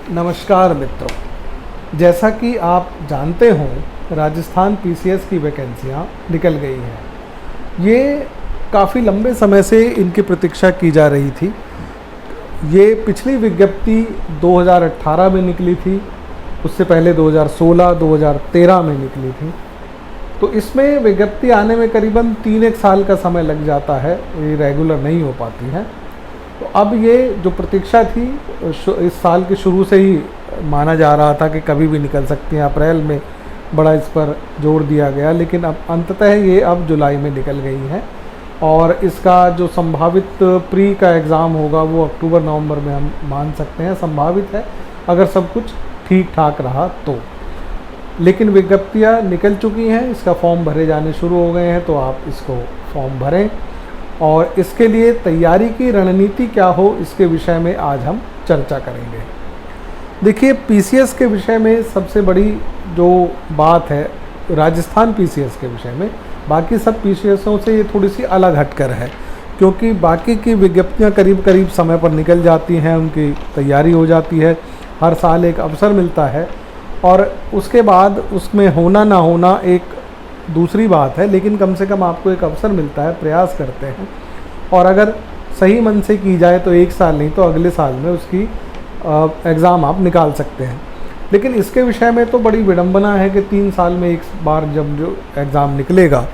नमस्कार मित्रों, जैसा कि आप जानते हो राजस्थान पीसीएस की वैकेंसियां निकल गई हैं। ये काफ़ी लंबे समय से इनकी प्रतीक्षा की जा रही थी। ये पिछली विज्ञप्ति 2018 में निकली थी, उससे पहले 2016, 2013 में निकली थी। तो इसमें विज्ञप्ति आने में करीबन 3-1 साल का समय लग जाता है, ये रेगुलर नहीं हो पाती है। तो अब ये जो प्रतीक्षा थी इस साल के शुरू से ही माना जा रहा था कि कभी भी निकल सकती हैं। अप्रैल में बड़ा इस पर जोर दिया गया, लेकिन अब अंततः ये अब जुलाई में निकल गई हैं। और इसका जो संभावित प्री का एग्ज़ाम होगा वो अक्टूबर-नवंबर में हम मान सकते हैं, संभावित है अगर सब कुछ ठीक ठाक रहा तो। लेकिन विज्ञप्तियाँ निकल चुकी हैं, इसका फॉर्म भरे जाने शुरू हो गए हैं, तो आप इसको फॉर्म भरें। और इसके लिए तैयारी की रणनीति क्या हो, इसके विषय में आज हम चर्चा करेंगे। देखिए, पीसीएस के विषय में सबसे बड़ी जो बात है राजस्थान पीसीएस के विषय में, बाकी सब पीसीएसों से ये थोड़ी सी अलग हटकर है, क्योंकि बाकी की विज्ञप्तियाँ करीब करीब समय पर निकल जाती हैं, उनकी तैयारी हो जाती है, हर साल एक अवसर मिलता है और उसके बाद उसमें होना ना होना एक दूसरी बात है, लेकिन कम से कम आपको एक अवसर मिलता है, प्रयास करते हैं। और अगर सही मन से की जाए तो 1 साल नहीं तो अगले साल में उसकी एग्ज़ाम आप निकाल सकते हैं। लेकिन इसके विषय में तो बड़ी विडंबना है कि 3 साल में एक बार जब जो एग्ज़ाम निकलेगा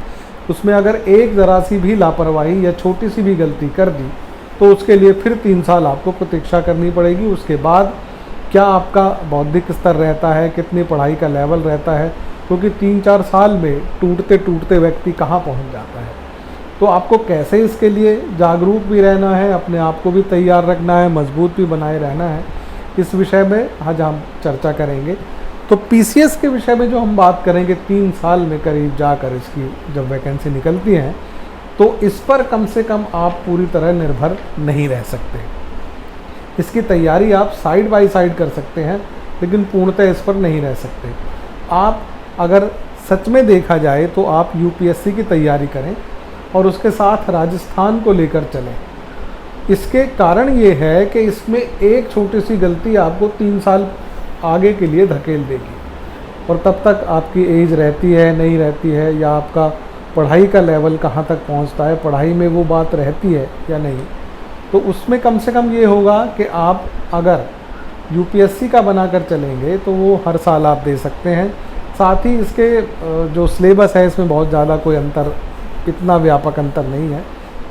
उसमें अगर एक ज़रा सी भी लापरवाही या छोटी सी भी गलती कर दी तो उसके लिए फिर 3 साल आपको प्रतीक्षा करनी पड़ेगी। उसके बाद क्या आपका बौद्धिक स्तर रहता है, कितनी पढ़ाई का लेवल रहता है, क्योंकि 3-4 साल में टूटते टूटते व्यक्ति कहाँ पहुँच जाता है। तो आपको कैसे इसके लिए जागरूक भी रहना है, अपने आप को भी तैयार रखना है, मजबूत भी बनाए रहना है, इस विषय में आज हम चर्चा करेंगे। तो पीसीएस के विषय में जो हम बात करेंगे, 3 साल में करीब जाकर इसकी जब वैकेंसी निकलती हैं, तो इस पर कम से कम आप पूरी तरह निर्भर नहीं रह सकते। इसकी तैयारी आप साइड बाय साइड कर सकते हैं, लेकिन पूर्णतः इस पर नहीं रह सकते। आप अगर सच में देखा जाए तो आप यूपीएससी की तैयारी करें और उसके साथ राजस्थान को लेकर चलें। इसके कारण ये है कि इसमें एक छोटी सी गलती आपको 3 साल आगे के लिए धकेल देगी, और तब तक आपकी एज रहती है नहीं रहती है, या आपका पढ़ाई का लेवल कहाँ तक पहुँचता है, पढ़ाई में वो बात रहती है या नहीं। तो उसमें कम से कम ये होगा कि आप अगर यूपीएससी का बनाकर चलेंगे तो वो हर साल आप दे सकते हैं। साथ ही इसके जो सिलेबस है इसमें बहुत ज़्यादा कोई अंतर, इतना व्यापक अंतर नहीं है,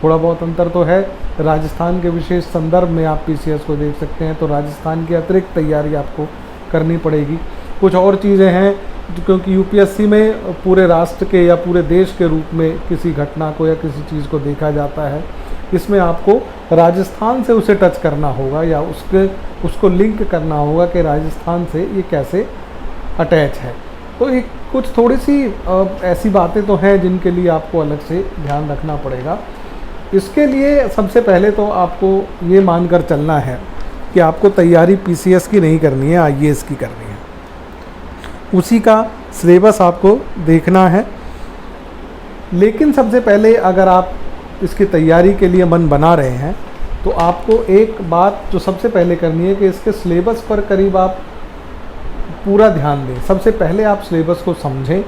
थोड़ा बहुत अंतर तो है। राजस्थान के विशेष संदर्भ में आप पीसीएस को देख सकते हैं, तो राजस्थान की अतिरिक्त तैयारी आपको करनी पड़ेगी। कुछ और चीज़ें हैं क्योंकि यूपीएससी में पूरे राष्ट्र के या पूरे देश के रूप में किसी घटना को या किसी चीज़ को देखा जाता है, इसमें आपको राजस्थान से उसे टच करना होगा या उसको लिंक करना होगा कि राजस्थान से ये कैसे अटैच है। तो एक कुछ थोड़ी सी ऐसी बातें तो हैं जिनके लिए आपको अलग से ध्यान रखना पड़ेगा। इसके लिए सबसे पहले तो आपको ये मानकर चलना है कि आपको तैयारी पीसीएस की नहीं करनी है, आईएएस की करनी है। उसी का सिलेबस आपको देखना है। लेकिन सबसे पहले अगर आप इसकी तैयारी के लिए मन बना रहे हैं तो आपको एक बात जो सबसे पहले करनी है कि इसके सिलेबस पर करीब आप पूरा ध्यान दें। सबसे पहले आप सिलेबस को समझें,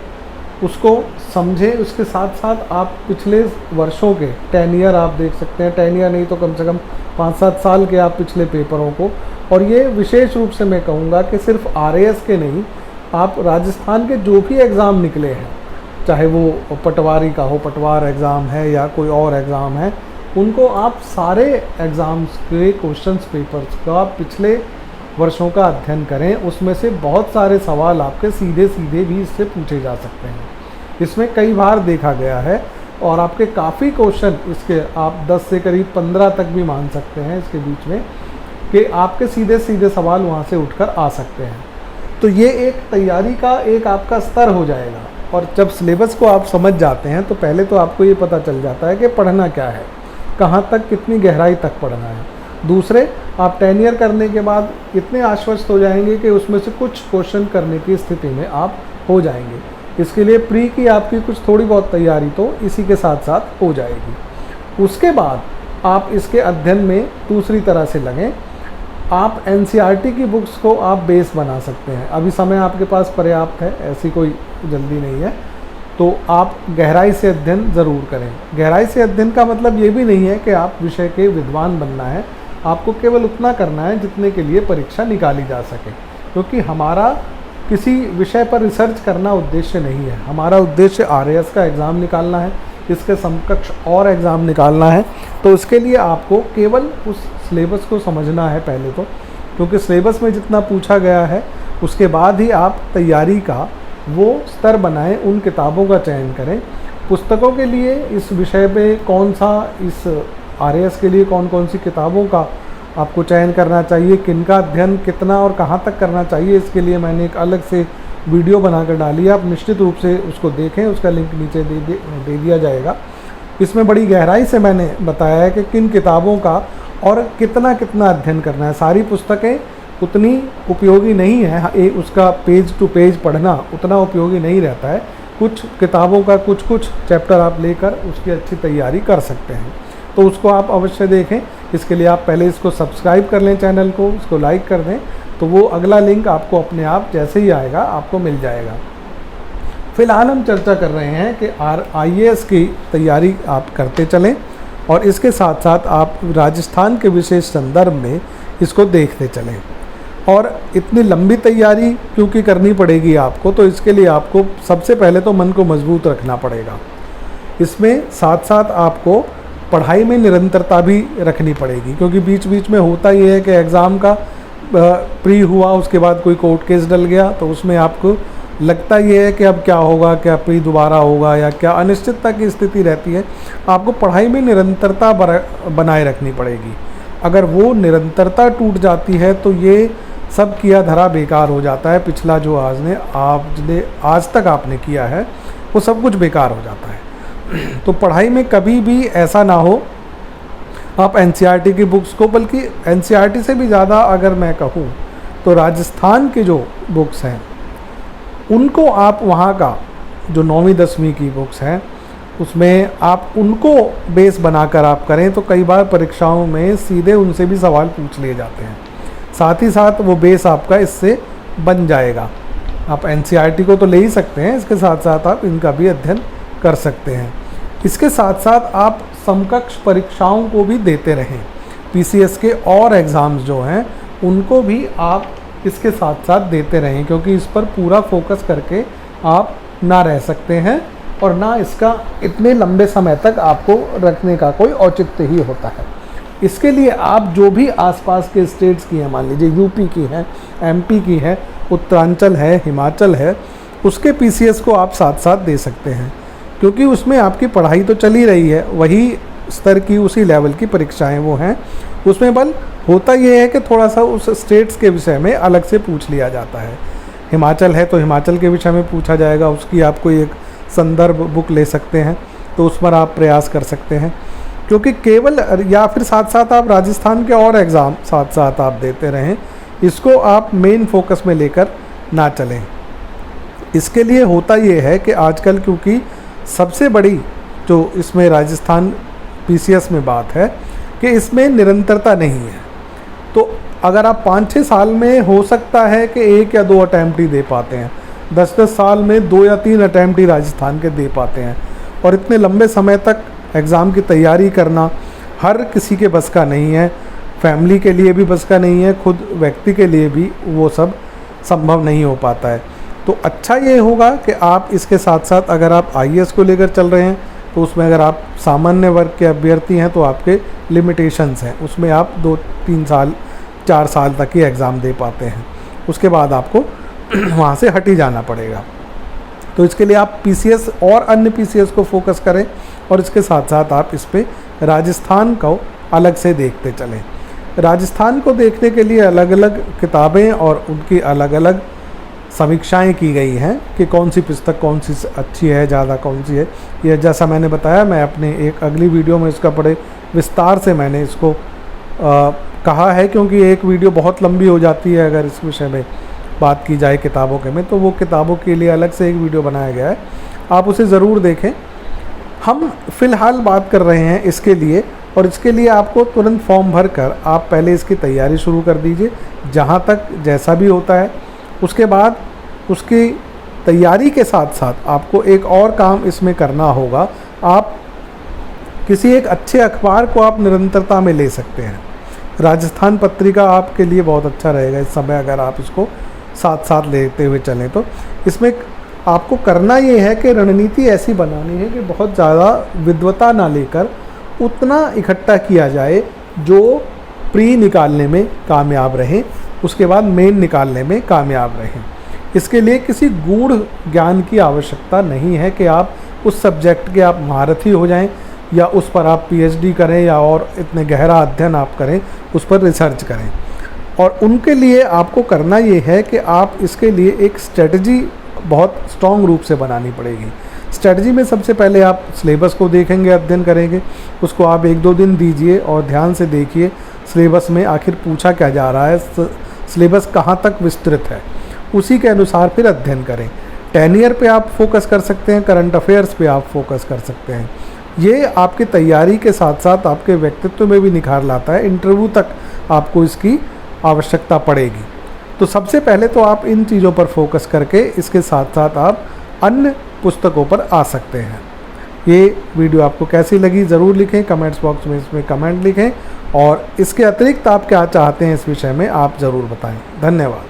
उसके साथ साथ आप पिछले वर्षों के 10 ईयर आप देख सकते हैं, 10 ईयर नहीं तो कम से कम 5-7 साल के आप पिछले पेपरों को, और ये विशेष रूप से मैं कहूँगा कि सिर्फ आरएएस के नहीं, आप राजस्थान के जो भी एग्ज़ाम निकले हैं, चाहे वो पटवारी का हो, पटवार एग्ज़ाम है या कोई और एग्ज़ाम है, उनको आप सारे एग्ज़ाम्स के क्वेश्चंस पेपर्स का पिछले वर्षों का अध्ययन करें। उसमें से बहुत सारे सवाल आपके सीधे सीधे भी इससे पूछे जा सकते हैं। इसमें कई बार देखा गया है और आपके काफ़ी क्वेश्चन इसके आप 10 से करीब 15 तक भी मान सकते हैं इसके बीच में, कि आपके सीधे सीधे सवाल वहाँ से उठकर आ सकते हैं। तो ये एक तैयारी का एक आपका स्तर हो जाएगा। और जब सिलेबस को आप समझ जाते हैं तो पहले तो आपको ये पता चल जाता है कि पढ़ना क्या है, कहाँ तक कितनी गहराई तक पढ़ना है। दूसरे, आप 10 ईयर करने के बाद इतने आश्वस्त हो जाएंगे कि उसमें से कुछ क्वेश्चन करने की स्थिति में आप हो जाएंगे। इसके लिए प्री की आपकी कुछ थोड़ी बहुत तैयारी तो इसी के साथ साथ हो जाएगी। उसके बाद आप इसके अध्ययन में दूसरी तरह से लगें। आप एनसीईआरटी की बुक्स को आप बेस बना सकते हैं। अभी समय आपके पास पर्याप्त है, ऐसी कोई जल्दी नहीं है, तो आप गहराई से अध्ययन ज़रूर करें। गहराई से अध्ययन का मतलब ये भी नहीं है कि आप विषय के विद्वान बनना है, आपको केवल उतना करना है जितने के लिए परीक्षा निकाली जा सके, क्योंकि हमारा किसी विषय पर रिसर्च करना उद्देश्य नहीं है। हमारा उद्देश्य आरएएस का एग्ज़ाम निकालना है, इसके समकक्ष और एग्ज़ाम निकालना है। तो उसके लिए आपको केवल उस सिलेबस को समझना है पहले तो, क्योंकि सिलेबस में जितना पूछा गया है उसके बाद ही आप तैयारी का वो स्तर बनाएं, उन किताबों का चयन करें। पुस्तकों के लिए इस विषय पे कौन सा, इस आरएएस के लिए कौन कौन सी किताबों का आपको चयन करना चाहिए, किनका अध्ययन कितना और कहाँ तक करना चाहिए, इसके लिए मैंने एक अलग से वीडियो बनाकर डाली है। आप निश्चित रूप से उसको देखें, उसका लिंक नीचे दे दिया जाएगा। इसमें बड़ी गहराई से मैंने बताया है कि किन किताबों का और कितना कितना अध्ययन करना है। सारी पुस्तकें उतनी उपयोगी नहीं है, उसका पेज टू पेज पढ़ना उतना उपयोगी नहीं रहता है। कुछ किताबों का कुछ चैप्टर आप लेकर उसकी अच्छी तैयारी कर सकते हैं, तो उसको आप अवश्य देखें। इसके लिए आप पहले इसको सब्सक्राइब कर लें, चैनल को, इसको लाइक कर दें, तो वो अगला लिंक आपको अपने आप जैसे ही आएगा आपको मिल जाएगा। फिलहाल हम चर्चा कर रहे हैं कि आईएएस की तैयारी आप करते चलें और इसके साथ साथ आप राजस्थान के विशेष संदर्भ में इसको देखते चलें। और इतनी लंबी तैयारी क्योंकि करनी पड़ेगी आपको, तो इसके लिए आपको सबसे पहले तो मन को मजबूत रखना पड़ेगा। इसमें साथ साथ आपको पढ़ाई में निरंतरता भी रखनी पड़ेगी, क्योंकि बीच बीच में होता ये है कि एग्ज़ाम का प्री हुआ, उसके बाद कोई कोर्ट केस डल गया, तो उसमें आपको लगता ये है कि अब क्या होगा, क्या प्री दोबारा होगा या क्या, अनिश्चितता की स्थिति रहती है। आपको पढ़ाई में निरंतरता बनाए रखनी पड़ेगी। अगर वो निरंतरता टूट जाती है तो ये सब किया धरा बेकार हो जाता है। पिछला जो आज तक आपने किया है वो सब कुछ बेकार हो जाता है। तो पढ़ाई में कभी भी ऐसा ना हो आप एनसीईआरटी की बुक्स को, बल्कि एनसीईआरटी से भी ज़्यादा अगर मैं कहूँ तो राजस्थान की जो बुक्स हैं उनको आप, वहाँ का जो 9वीं 10वीं की बुक्स हैं उसमें आप उनको बेस बनाकर आप करें, तो कई बार परीक्षाओं में सीधे उनसे भी सवाल पूछ लिए जाते हैं। साथ ही साथ वो बेस आपका इससे बन जाएगा। आप एनसीईआरटी को तो ले ही सकते हैं, इसके साथ साथ आप इनका भी अध्ययन कर सकते हैं। इसके साथ साथ आप समकक्ष परीक्षाओं को भी देते रहें। पीसीएस के और एग्ज़ाम्स जो हैं उनको भी आप इसके साथ साथ देते रहें, क्योंकि इस पर पूरा फोकस करके आप ना रह सकते हैं और ना इसका इतने लंबे समय तक आपको रखने का कोई औचित्य ही होता है। इसके लिए आप जो भी आसपास के स्टेट्स की हैं, मान लीजिए यूपी की है, एमपी की है, उत्तरांचल है, हिमाचल है, उसके पीसीएस को आप साथ साथ दे सकते हैं, क्योंकि उसमें आपकी पढ़ाई तो चल ही रही है, वही स्तर की उसी लेवल की परीक्षाएं वो हैं। उसमें बल होता ये है कि थोड़ा सा उस स्टेट्स के विषय में अलग से पूछ लिया जाता है। हिमाचल है तो हिमाचल के विषय में पूछा जाएगा, उसकी आप कोई एक संदर्भ बुक ले सकते हैं, तो उस पर आप प्रयास कर सकते हैं। क्योंकि केवल, या फिर साथ साथ आप राजस्थान के और एग्ज़ाम साथ साथ आप देते रहें, इसको आप मेन फोकस में लेकर ना चलें। इसके लिए होता ये है कि आजकल क्योंकि सबसे बड़ी जो इसमें राजस्थान पीसीएस में बात है कि इसमें निरंतरता नहीं है। तो अगर आप 5-6 साल में हो सकता है कि 1 या 2 अटैम्प्ट ही दे पाते हैं, 10-10 साल में 2 या 3 अटैम्प्ट ही राजस्थान के दे पाते हैं, और इतने लंबे समय तक एग्ज़ाम की तैयारी करना हर किसी के बस का नहीं है। फैमिली के लिए भी बस का नहीं है, खुद व्यक्ति के लिए भी वो सब संभव नहीं हो पाता है। तो अच्छा ये होगा कि आप इसके साथ साथ अगर आप आईएएस को लेकर चल रहे हैं तो उसमें अगर आप सामान्य वर्ग के अभ्यर्थी हैं तो आपके लिमिटेशंस हैं, उसमें आप 2-3 साल 4 साल तक ही एग्ज़ाम दे पाते हैं, उसके बाद आपको वहाँ से हट ही जाना पड़ेगा। तो इसके लिए आप पीसीएस और अन्य पीसीएस को फोकस करें और इसके साथ साथ आप इस पे राजस्थान को अलग से देखते चलें। राजस्थान को देखने के लिए अलग अलग किताबें और उनकी अलग अलग समीक्षाएं की गई हैं कि कौन सी पुस्तक कौन सी अच्छी है, ज़्यादा कौन सी है। यह जैसा मैंने बताया, मैं अपने एक अगली वीडियो में इसका बड़े विस्तार से मैंने इसको कहा है, क्योंकि एक वीडियो बहुत लंबी हो जाती है अगर इस विषय में बात की जाए किताबों के में, तो वो किताबों के लिए अलग से एक वीडियो बनाया गया है, आप उसे ज़रूर देखें। हम फ़िलहाल बात कर रहे हैं इसके लिए, और इसके लिए आपको तुरंत फॉर्म भर कर आप पहले इसकी तैयारी शुरू कर दीजिए, जहाँ तक जैसा भी होता है। उसके बाद उसकी तैयारी के साथ साथ आपको एक और काम इसमें करना होगा। आप किसी एक अच्छे अखबार को आप निरंतरता में ले सकते हैं। राजस्थान पत्रिका आपके लिए बहुत अच्छा रहेगा इस समय, अगर आप इसको साथ साथ लेते हुए चलें तो। इसमें आपको करना ये है कि रणनीति ऐसी बनानी है कि बहुत ज़्यादा विद्वता ना लेकर उतना इकट्ठा किया जाए जो प्री निकालने में कामयाब रहें, उसके बाद मेन निकालने में कामयाब रहें। इसके लिए किसी गूढ़ ज्ञान की आवश्यकता नहीं है कि आप उस सब्जेक्ट के आप महारथी हो जाएं, या उस पर आप पीएचडी करें, या और इतने गहरा अध्ययन आप करें, उस पर रिसर्च करें। और उनके लिए आपको करना ये है कि आप इसके लिए एक स्ट्रेटजी बहुत स्ट्रॉन्ग रूप से बनानी पड़ेगी। स्ट्रेटजी में सबसे पहले आप सिलेबस को देखेंगे, अध्ययन करेंगे, उसको आप 1-2 दिन दीजिए और ध्यान से देखिए सिलेबस में आखिर पूछा क्या जा रहा है, सिलेबस कहाँ तक विस्तृत है, उसी के अनुसार फिर अध्ययन करें। टेनियर पे आप फोकस कर सकते हैं, करंट अफेयर्स पे आप फोकस कर सकते हैं। ये आपकी तैयारी के साथ साथ आपके व्यक्तित्व में भी निखार लाता है। इंटरव्यू तक आपको इसकी आवश्यकता पड़ेगी। तो सबसे पहले तो आप इन चीज़ों पर फोकस करके इसके साथ साथ आप अन्य पुस्तकों पर आ सकते हैं। ये वीडियो आपको कैसी लगी ज़रूर लिखें, कमेंट्स बॉक्स में इसमें कमेंट लिखें, और इसके अतिरिक्त आप क्या चाहते हैं इस विषय में आप ज़रूर बताएं। धन्यवाद।